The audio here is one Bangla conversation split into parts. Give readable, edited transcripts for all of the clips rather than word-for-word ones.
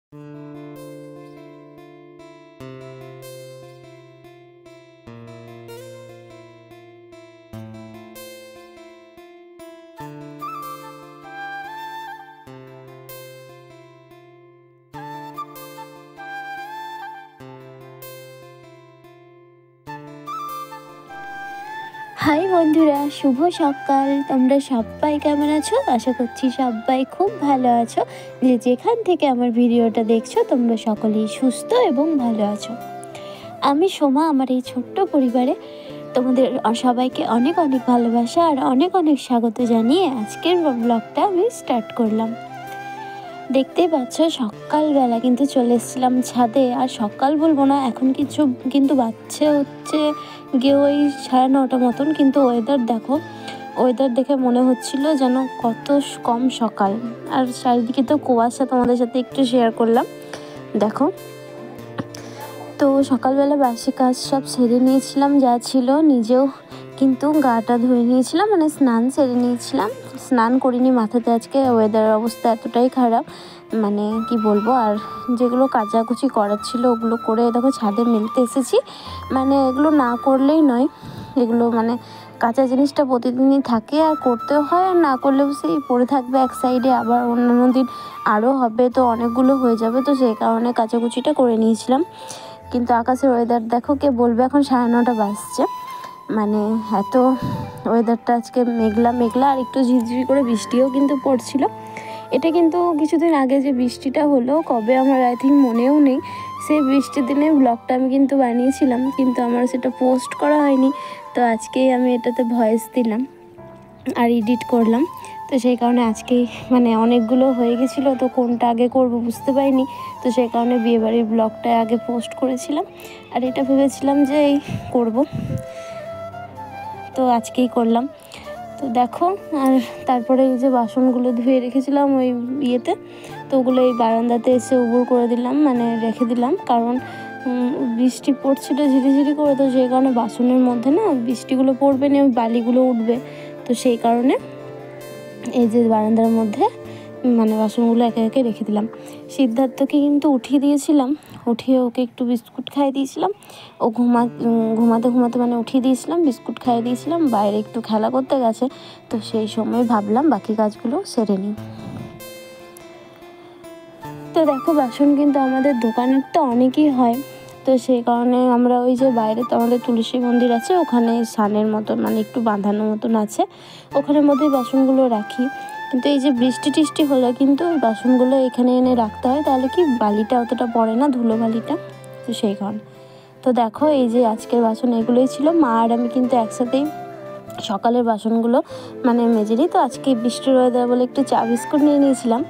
হাই বন্ধুরা, শুভ সকাল। তোমরা সবাই কেমন আছো? আশা করছি সবাই খুব ভালো আছো। যেখান থেকে আমার ভিডিওটা দেখছো তোমরা সকলেই সুস্থ এবং ভালো আছো। আমি সোমা, আমার এই ছোট্ট পরিবারে তোমাদের সবাইকে অনেক অনেক ভালোবাসা আর অনেক অনেক স্বাগত জানিয়ে আজকের ব্লগটা আমি স্টার্ট করলাম। দেখতেই পাচ্ছ সকালবেলা কিন্তু চলে এসেছিলাম ছাদে। আর সকাল বলবো না, এখন কিছু কিন্তু বাচ্চা হচ্ছে গিয়ে ওই 9:30 মতন। কিন্তু ওয়েদার দেখে মনে হচ্ছিল যেন কত কম সকাল। আর চারিদিকে তো কুয়াশা, তোমাদের সাথে একটু শেয়ার করলাম। দেখো, তো সকালবেলা বাসি কাজ সব সেরে নিয়েছিলাম যা ছিল, নিজেও কিন্তু গাটা ধুয়ে নিয়েছিলাম, মানে স্নান সেরে নিয়েছিলাম। স্নান করিনি মাথাতে, আজকে ওয়েদারের অবস্থা এতটাই খারাপ, মানে কি বলবো। আর যেগুলো কাচাকুচি করার ছিল ওগুলো করে দেখো ছাদে মেলতে এসেছি। মানে এগুলো না করলেই নয়, এগুলো মানে কাঁচা জিনিসটা প্রতিদিনই থাকে আর করতেও হয়, আর না করলেও সেই পড়ে থাকবে এক সাইডে, আবার অন্যান্য দিন আরও হবে, তো অনেকগুলো হয়ে যাবে। তো সেই কারণে কাচাকুচিটা করে নিয়েছিলাম। কিন্তু আকাশের ওয়েদার দেখো, কে বলবে এখন 9:30 বাজছে, মানে এত ওয়েদারটা আজকে মেঘলা মেঘলা, আর একটু ঝিরঝিরি করে বৃষ্টিও কিন্তু পড়ছিল। এটা কিন্তু কিছুদিন আগে যে বৃষ্টিটা হলো, কবে আমার আই থিঙ্ক মনেও নেই। সেই বৃষ্টির দিনে ব্লগটা আমি কিন্তু বানিয়েছিলাম, কিন্তু আমার সেটা পোস্ট করা হয়নি। তো আজকেই আমি এটাতে ভয়েস দিলাম আর এডিট করলাম। তো সেই কারণে আজকেই মানে অনেকগুলো হয়ে গেছিলো, তো কোনটা আগে করব বুঝতে পারিনি। তো সেই কারণে বিয়েবাড়ির ব্লগটা আগে পোস্ট করেছিলাম, আর এটা ভেবেছিলাম যে এই করব, তো আজকেই করলাম। তো দেখো, আর তারপরে এই যে বাসনগুলো ধুয়ে রেখেছিলাম ওই ইয়েতে, তো ওগুলো এই বারান্দাতে এসে উবুর করে দিলাম, মানে রেখে দিলাম। কারণ বৃষ্টি পড়ছিল ঝিরিঝিরি করে, তো সেই কারণে বাসনের মধ্যে না বৃষ্টিগুলো পড়বে না, বালিগুলো উঠবে। তো সেই কারণে এই যে বারান্দার মধ্যে মানে বাসনগুলো একে একে রেখে দিলাম। সিদ্ধার্থকে কিন্তু উঠিয়ে দিয়েছিলাম, উঠিয়ে ওকে একটু বিস্কুট খাইয়ে দিয়েছিলাম। ও ঘুমাতে মানে উঠিয়ে দিয়েছিলাম, বিস্কুট খাইয়ে দিয়েছিলাম, বাইরে একটু খেলা করতে গেছে। তো সেই সময় ভাবলাম বাকি কাজগুলো সেরে নিই। তো দেখো, বাসন কিন্তু আমাদের দোকানের তো অনেকই হয়। তো সেই কারণে আমরা ওই যে বাইরে তো আমাদের তুলসী মন্দির আছে, ওখানে সানের মতন মানে একটু বাঁধানো মতন আছে, ওখানের মধ্যেই বাসনগুলো রাখি। কিন্তু এই যে বৃষ্টি টিষ্টি হলে কিন্তু ওই বাসনগুলো এখানে এনে রাখতে হয়, তাহলে কি বালিটা অতটা পড়ে না, ধুলো বালিটা। তো সেই কারণে তো দেখো, এই যে আজকের বাসন এগুলোই ছিল। মা আর আমি কিন্তু একসাথেই সকালের বাসনগুলো মানে মেজে নিই। তো আজকে বৃষ্টির ওয়েদার বলে একটু চা বিস্কুট নিয়ে নিয়েছিলাম।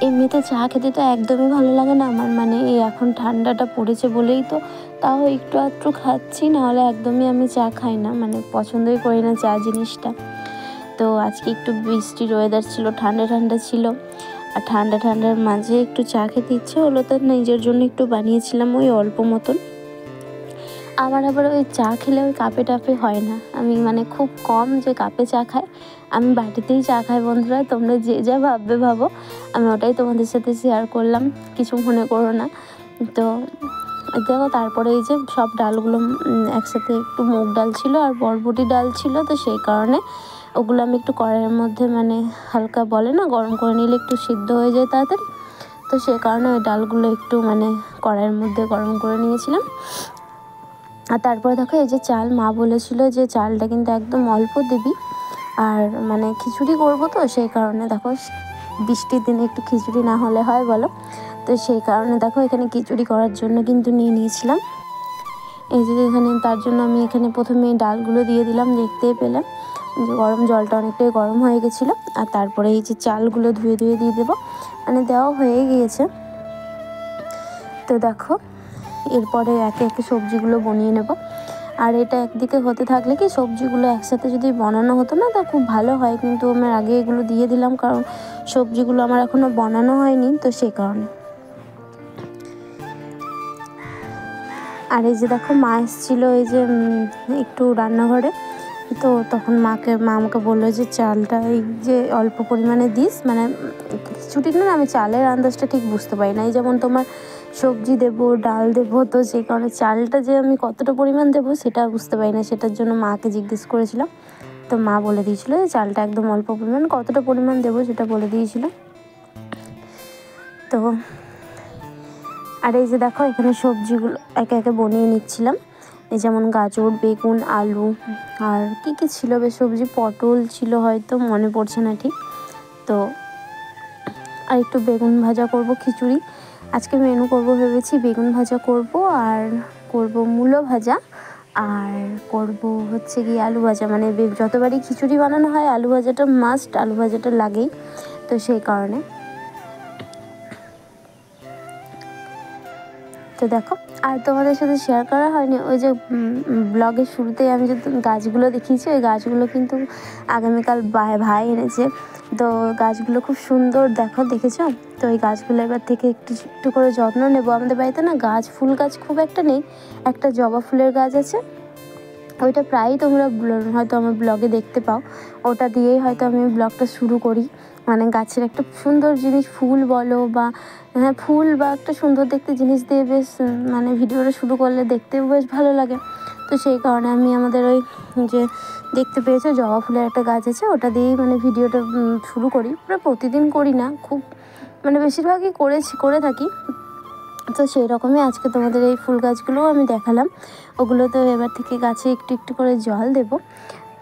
এমনিতে চা খেতে তো একদমই ভালো লাগে না আমার, মানে এই এখন ঠান্ডাটা পড়েছে বলেই তো তাও একটু আধটু খাচ্ছি, নাহলে একদমই আমি চা খাই না, মানে পছন্দই করি না চা জিনিসটা। তো আজকে একটু বৃষ্টির ওয়েদার ছিল, ঠান্ডা ঠান্ডা ছিল, আর ঠান্ডার মাঝে একটু চা খেতে ইচ্ছে হলো, তো নিজের জন্য একটু বানিয়েছিলাম ওই অল্প মতন। আমার আবার ওই চা খেলে ওই কাপে টাপে হয় না, আমি মানে খুব কম যে কাপে চা খাই, আমি বাটিতেই চা খাই। বন্ধুরা, তোমরা যে যা ভাববে ভাবো, আমি ওটাই তোমাদের সাথে শেয়ার করলাম, কিছু মনে করো না। তো দেখো, তারপরে এই যে সব ডালগুলো একসাথে, একটু মুগ ডাল ছিল আর বরবটি ডাল ছিল, তো সেই কারণে ওগুলো আমি একটু কড়াইয়ের মধ্যে মানে হালকা বলে না গরম করে নিলে একটু সিদ্ধ হয়ে যায় তাড়াতাড়ি। তো সেই কারণে ওই ডালগুলো একটু মানে কড়াইয়ের মধ্যে গরম করে নিয়েছিলাম। আর তারপরে দেখো, এই যে চাল, মা বলেছিল যে চালটা কিন্তু একদম অল্প দিবি, আর মানে খিচুড়ি করবো, তো সেই কারণে দেখো বৃষ্টির দিনে একটু খিচুড়ি না হলে হয় বলো। তো সেই কারণে দেখো এখানে খিচুড়ি করার জন্য কিন্তু নিয়ে নিয়েছিলাম। এই যে এখানে তার জন্য আমি এখানে প্রথমে ডালগুলো দিয়ে দিলাম, দেখতেই পেলাম যে গরম জলটা অনেকটাই গরম হয়ে গেছিলো। আর তারপরে এই যে চালগুলো ধুয়ে দিয়ে দেবো, মানে দেওয়া হয়ে গিয়েছে। তো দেখো, এরপরে একে একে সবজিগুলো বানিয়ে নেব। আর এটা একদিকে হতে থাকলে কি সবজিগুলো একসাথে যদি বানানো হতো না, তা খুব ভালো হয়, কিন্তু আমার আগে এগুলো দিয়ে দিলাম কারণ সবজিগুলো আমার এখনও বানানো হয়নি, তো সেই কারণে। আর এই যে দেখো, মা এসেছিলো এই যে একটু রান্নাঘরে, তো তখন মা আমাকে বললো যে চালটা এই যে অল্প পরিমাণে দিস, মানে খিচুড়ির না আমি চালের আন্দাজটা ঠিক বুঝতে পারি না। এই যেমন তোমার সবজি দেবো, ডাল দেবো, তো সেই কারণে চালটা যে আমি কতটা পরিমাণ দেবো সেটা বুঝতে পারি না। সেটার জন্য মাকে জিজ্ঞেস করেছিলাম, তো মা বলে দিয়েছিলো যে চালটা একদম অল্প পরিমাণ, কতটা পরিমাণ দেবো সেটা বলে দিয়েছিলো। তো আর এই যে দেখো এখানে সবজিগুলো একে একে বনিয়ে নিচ্ছিলাম। এই যেমন গাজর, বেগুন, আলু আর কী ছিল বেশ সবজি, পটল ছিল হয়তো, মনে পড়ছে না ঠিক। তো আর একটু বেগুন ভাজা করব, খিচুড়ি আজকে মেনু করব ভেবেছি। বেগুন ভাজা করব আর করব মূলো ভাজা আর করব হচ্ছে গিয়ে আলু ভাজা। মানে যতবারই খিচুড়ি বানানো হয় আলু ভাজাটা মাস্ট, আলু ভাজাটা লাগেই, তো সেই কারণে। তো দেখো আর তোমাদের সাথে শেয়ার করা হয়নি, ওই যে ব্লগের শুরুতেই আমি যে গাছগুলো দেখিয়েছি, ওই গাছগুলো কিন্তু আগামীকাল ভাই এনেছে। তো গাছগুলো খুব সুন্দর, দেখেছো? তো ওই গাছগুলো এবার থেকে একটু একটু করে যত্ন নেবো। আমাদের বাড়িতে না ফুল গাছ খুব একটা নেই, একটা জবা ফুলের গাছ আছে, ওইটা প্রায়ই তোমরা হয়তো আমার ব্লগে দেখতে পাও। ওটা দিয়েই হয়তো আমি ব্লগটা শুরু করি। মানে গাছের একটা সুন্দর জিনিস, ফুল বলো বা ফুল বা একটা সুন্দর দেখতে জিনিস দিয়ে বেশ মানে ভিডিওটা শুরু করলে দেখতেও বেশ ভালো লাগে। তো সেই কারণে আমি আমাদের ওই যে দেখতে পেয়েছো জবা ফুলের একটা গাছ আছে, ওটা দিয়েই মানে ভিডিওটা শুরু করি। পুরো প্রতিদিন করি না, খুব মানে বেশিরভাগই করে থাকি। তো সেই রকমই আজকে তোমাদের এই ফুল গাছগুলোও আমি দেখালাম। ওগুলো তো এবার থেকে গাছে একটু একটু করে জল দেব।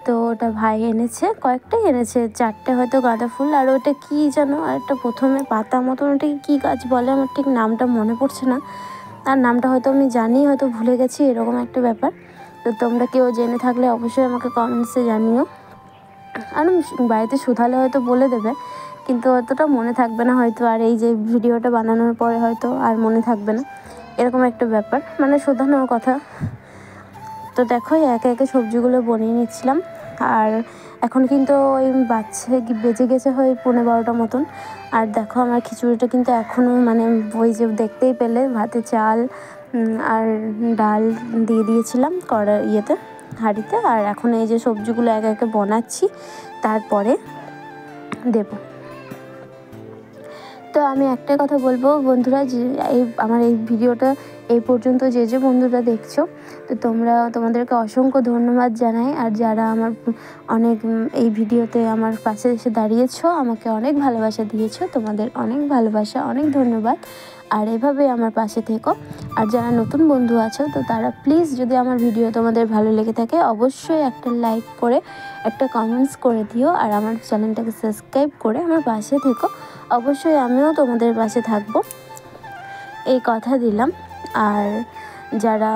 তো ওটা ভাই এনেছে, কয়েকটাই এনেছে, 4টে হয়তো গাঁদা ফুল, আর ওটা কী যেন আর একটা প্রথমে পাতা মতন, ওটাকে কী গাছ বলে আমার ঠিক নামটা মনে পড়ছে না, আর নামটা হয়তো আমি জানি, হয়তো ভুলে গেছি, এরকম একটা ব্যাপার। তো তোমরা কেউ জেনে থাকলে অবশ্যই আমাকে কমেন্টসে জানিও। আর বাড়িতে শুধালে হয়তো বলে দেবে, কিন্তু অতটা মনে থাকবে না হয়তো, আর এই যে ভিডিওটা বানানোর পরে হয়তো আর মনে থাকবে না, এরকম একটা ব্যাপার, মানে শোধানোর কথা। তো দেখো একে একে সবজিগুলো বনিয়ে নিচ্ছিলাম। আর এখন কিন্তু ওই বেজে গেছে হয় 11:30 মতন। আর দেখো আমার খিচুড়িটা কিন্তু এখনও মানে ওই যে দেখতেই পেলে ভাতে চাল আর ডাল দিয়ে দিয়েছিলাম হাঁড়িতে। আর এখন এই যে সবজিগুলো একে একে বানাচ্ছি, তারপরে দেবো। তো আমি একটা কথা বলবো বন্ধুরা, যে আমার এই ভিডিওটা এই পর্যন্ত যে বন্ধুরা দেখছো, তো তোমাদেরকে অসংখ্য ধন্যবাদ জানাই। আর যারা আমার অনেক এই ভিডিওতে আমার পাশে এসে দাঁড়িয়েছো, আমাকে অনেক ভালোবাসা দিয়েছো, তোমাদের অনেক ভালোবাসা, অনেক ধন্যবাদ। আর এভাবে আমার পাশে থেকো। আর যারা নতুন বন্ধু আছো, তো তারা প্লিজ যদি আমার ভিডিও তোমাদের ভালো লেগে থাকে অবশ্যই একটা লাইক করে একটা কমেন্টস করে দিও, আর আমার চ্যানেলটাকে সাবস্ক্রাইব করে আমার পাশে থেকো। অবশ্যই আমিও তোমাদের পাশে থাকবো, এই কথা দিলাম। আর যারা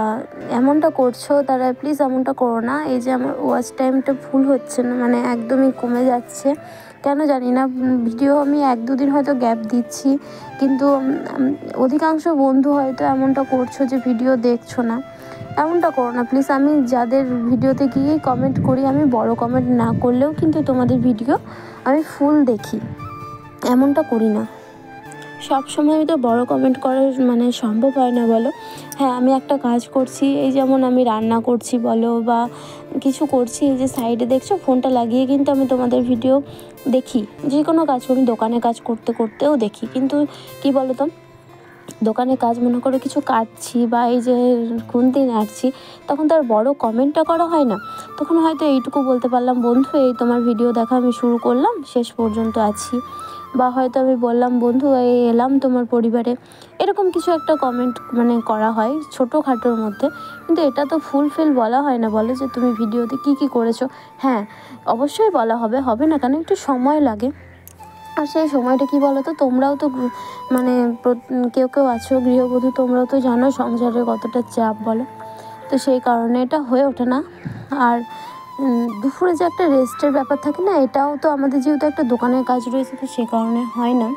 এমনটা করছো তারা প্লিজ এমনটা করো না। এই যে আমার ওয়াচ টাইমটা ফুল হচ্ছে না, মানে একদমই কমে যাচ্ছে, কেন জানি না। ভিডিও আমি 1-2 দিন হয়তো গ্যাপ দিচ্ছি, কিন্তু অধিকাংশ বন্ধু হয়তো এমনটা করছো যে ভিডিও দেখছো না। এমনটা করো না প্লিজ। আমি যাদের ভিডিওতে গিয়েই কমেন্ট করি, আমি বড় কমেন্ট না করলেও কিন্তু তোমাদের ভিডিও আমি ফুল দেখি, এমনটা করি না। সব সময় তো বড় কমেন্ট করা মানে সম্ভব হয় না বলো। হ্যাঁ, আমি একটা কাজ করছি, এই যেমন আমি রান্না করছি বলো বা কিছু করছি, এই যে সাইডে দেখছো ফোনটা লাগিয়ে কিন্তু আমি তোমাদের ভিডিও দেখি। যে কোনো কাজ, আমি দোকানে কাজ করতে করতেও দেখি, কিন্তু কি বলো তো, দোকানে কাজ মনে করে কিছু কাটছি বা এই যে খুন্তি নাড়ছি, তখন তো আর বড় কমেন্টটা করা হয় না। তখন হয়তো এইটুকু বলতে পারলাম, বন্ধু এই তোমার ভিডিও দেখা আমি শুরু করলাম, শেষ পর্যন্ত আছি। বা হয়তো আমি বললাম, বন্ধু এই এলাম তোমার পরিবারে, এরকম কিছু একটা কমেন্ট মানে করা হয় ছোটোখাটোর মধ্যে। কিন্তু এটা তো ফুলফিল বলা হয় না বলো, যে তুমি ভিডিওতে কী করেছো। হ্যাঁ, অবশ্যই বলা হবে না কেন, একটু সময় লাগে। আর সেই সময়টা কী বলো তো, তোমরাও তো মানে কেউ আছো গৃহবধূ, তোমরাও তো জানো সংসারের কতটা চাপ বলো। তো সেই কারণে এটা হয়ে ওঠে না। আর দুপুরে যে একটা রেস্টের ব্যাপার থাকে না, এটাও তো আমাদের যেহেতু একটা দোকানের কাজ রয়েছে, তো সে কারণে হয় না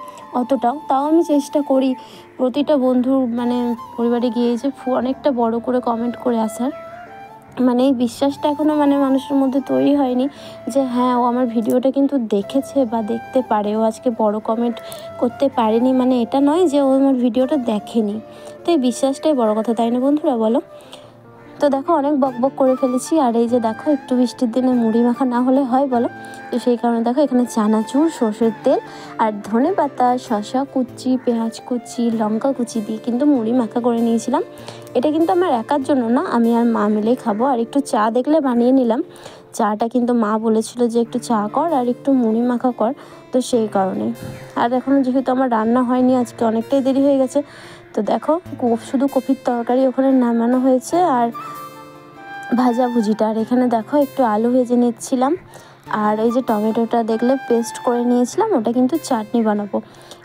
অতটাও। তাও আমি চেষ্টা করি প্রতিটা বন্ধুর মানে পরিবারে গিয়ে যে অনেকটা বড় করে কমেন্ট করে আসার। মানে এই বিশ্বাসটা এখনও মানে মানুষের মধ্যে তৈরি হয়নি যে হ্যাঁ, ও আমার ভিডিওটা কিন্তু দেখেছে বা দেখতে পারে, ও আজকে বড় কমেন্ট করতে পারেনি মানে এটা নয় যে ও আমার ভিডিওটা দেখেনি। তো এই বিশ্বাসটাই বড় কথা, তাই না বন্ধুরা বলো? তো দেখো অনেক বকবক করে ফেলেছি। আর এই যে দেখো একটু বৃষ্টির দিনে মুড়ি মাখা না হলে হয় বলো, তো সেই কারণে দেখো এখানে চানাচুর, সর্ষের তেল আর ধনে পাতা, শসা কুচি, পেঁয়াজ কুচি, লঙ্কা কুচি দিয়ে কিন্তু মুড়ি মাখা করে নিয়েছিলাম। এটা কিন্তু আমার একার জন্য না, আমি আর মা মিলেই খাবো। আর একটু চা দেখলে বানিয়ে নিলাম। চাটা কিন্তু মা বলেছিল যে একটু চা কর আর একটু মুড়ি মাখা কর, তো সেই কারণে। আর এখনও যেহেতু আমার রান্না হয়নি, আজকে অনেকটাই দেরি হয়ে গেছে, তো দেখো শুধু কপির তরকারি ওখানে নামানো হয়েছে আর ভাজাভুজিটা। আর এখানে দেখো একটু আলু ভেজে নিচ্ছিলাম। আর এই যে টমেটোটা দেখলে পেস্ট করে নিয়েছিলাম, ওটা কিন্তু চাটনি বানাবো।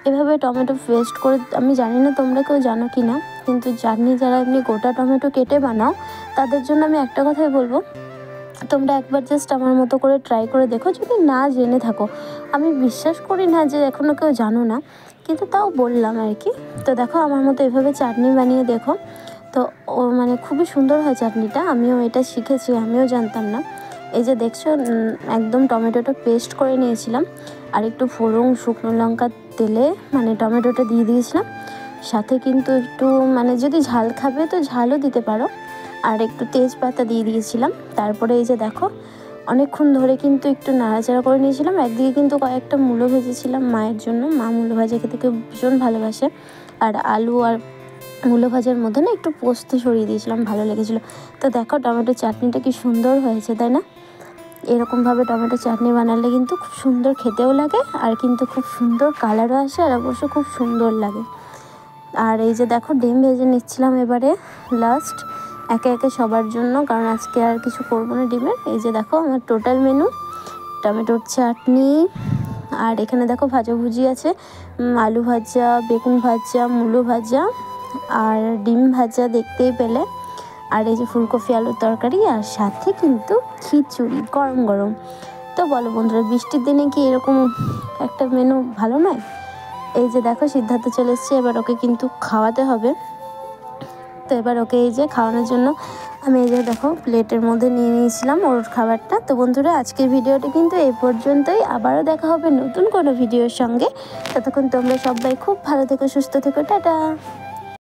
এভাবে টমেটো পেস্ট করে, আমি জানি না তোমরা কেউ জানো কি না, কিন্তু চাটনি যারা এমনি গোটা টমেটো কেটে বানাও তাদের জন্য আমি একটা কথাই বলবো, তোমরা একবার জাস্ট আমার মতো করে ট্রাই করে দেখো, যদি না জেনে থাকো। আমি বিশ্বাস করি না যে এখনও কেউ জানো না, কিন্তু তাও বললাম আর কি। তো দেখো আমার মতো এভাবে চাটনি বানিয়ে দেখো, তো ও মানে খুবই সুন্দর হয় চাটনিটা। আমিও এটা শিখেছি, আমিও জানতাম না। এই যে দেখছো একদম টমেটোটা পেস্ট করে নিয়েছিলাম, আর একটু ফোড়ন, শুকনো লঙ্কা তেলে মানে টমেটোটা দিয়ে দিয়েছিলাম। সাথে কিন্তু একটু মানে যদি ঝাল খাবে তো ঝালও দিতে পারো, আর একটু তেজপাতা দিয়ে দিয়েছিলাম। তারপরে এই যে দেখো অনেকক্ষণ ধরে কিন্তু একটু নাড়াচাড়া করে নিয়েছিলাম। একদিকে কিন্তু কয়েকটা মূলো ভেজেছিলাম মায়ের জন্য, মা মূলো ভাজা খেতে কেউ ভীষণ ভালোবাসে। আর আলু আর মূলো ভাজার মধ্যে না একটু পোস্ত ছড়িয়ে দিয়েছিলাম, ভালো লেগেছিলো। তো দেখো টমেটো চাটনিটা কি সুন্দর হয়েছে, তাই না? এরকমভাবে টমেটো চাটনি বানালে কিন্তু খুব সুন্দর খেতেও লাগে, আর কিন্তু খুব সুন্দর কালারও আসে, আর অবশ্য খুব সুন্দর লাগে। আর এই যে দেখো ডিম ভেজে নিচ্ছিলাম এবারে লাস্ট, একে একে সবার জন্য, কারণ আজকে আর কিছু করবো না ডিমের। এই যে দেখো আমার টোটাল মেনু, টমেটোর চাটনি, আর এখানে দেখো ভাজাভুজি আছে, আলু ভাজা, বেগুন ভাজা, মূলো ভাজা আর ডিম ভাজা দেখতেই পেলে, আর এই যে ফুলকপি আলুর তরকারি, আর সাথে কিন্তু খিচুড়ি গরম গরম। তো বলো বন্ধুরা, বৃষ্টির দিনে কি এরকম একটা মেনু ভালো নয়? এই যে দেখো সিদ্ধার্থ চলে এসছে, এবার ওকে কিন্তু খাওয়াতে হবে। তো এবার ওকে এই যে খাওয়ানোর জন্য আমি এই যে দেখো প্লেটের মধ্যে নিয়ে নিয়েছিলাম ওর খাবারটা। তো বন্ধুরা আজকের ভিডিওটি কিন্তু এই পর্যন্তই, আবারও দেখা হবে নতুন কোনো ভিডিওর সঙ্গে। ততক্ষণ তোমরা সবাই খুব ভালো থেকো, সুস্থ থেকো, টাটা।